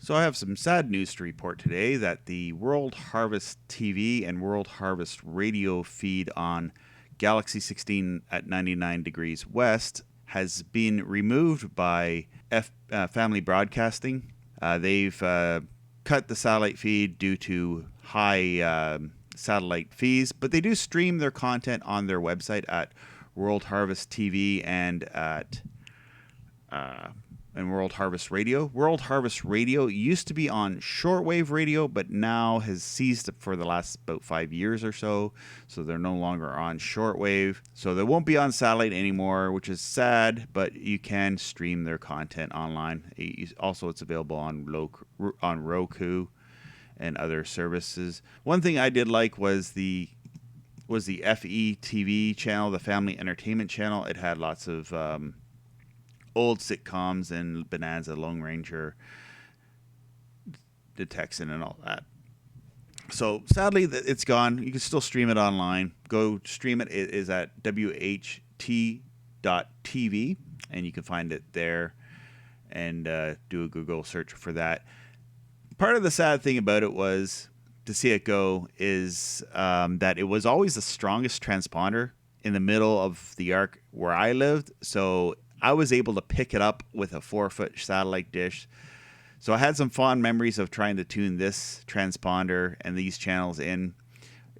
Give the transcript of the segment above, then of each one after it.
So I have some sad news to report today that the World Harvest TV and World Harvest Radio feed on Galaxy 16 at 99 degrees west has been removed by Family Broadcasting. They've cut the satellite feed due to high satellite fees, but they do stream their content on their website at World Harvest TV and at and World Harvest Radio. World Harvest Radio used to be on shortwave radio, but now has ceased for the last about 5 years or so. So they're no longer on shortwave. So they won't be on satellite anymore, which is sad, but you can stream their content online. Also, it's available on Roku and other services. One thing I did like was the FETV channel, the Family Entertainment Channel. It had lots of old sitcoms and Bonanza, Lone Ranger, The Texan, and all that. So sadly, it's gone. You can still stream it online. Go stream it. It is at wht.tv, and you can find it there and do a Google search for that. Part of the sad thing about it was to see it go is that it was always the strongest transponder in the middle of the arc where I lived. So I was able to pick it up with a 4-foot satellite dish. So I had some fond memories of trying to tune this transponder and these channels in,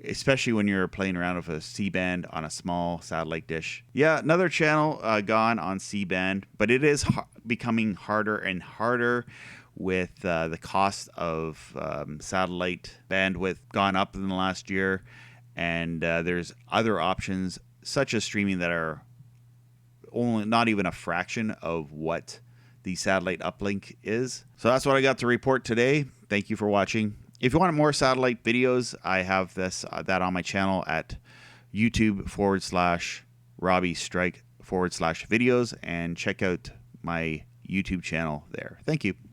especially when you're playing around with a C-band on a small satellite dish. Yeah, another channel gone on C-band, but it is becoming harder and harder with the cost of satellite bandwidth gone up in the last year. And there's other options such as streaming that are only not even a fraction of what the satellite uplink is. So that's what I got to report today. Thank you for watching. If you want more satellite videos, I have that on my channel at YouTube.com/RobbieStrike/videos, and check out my YouTube channel there. Thank you.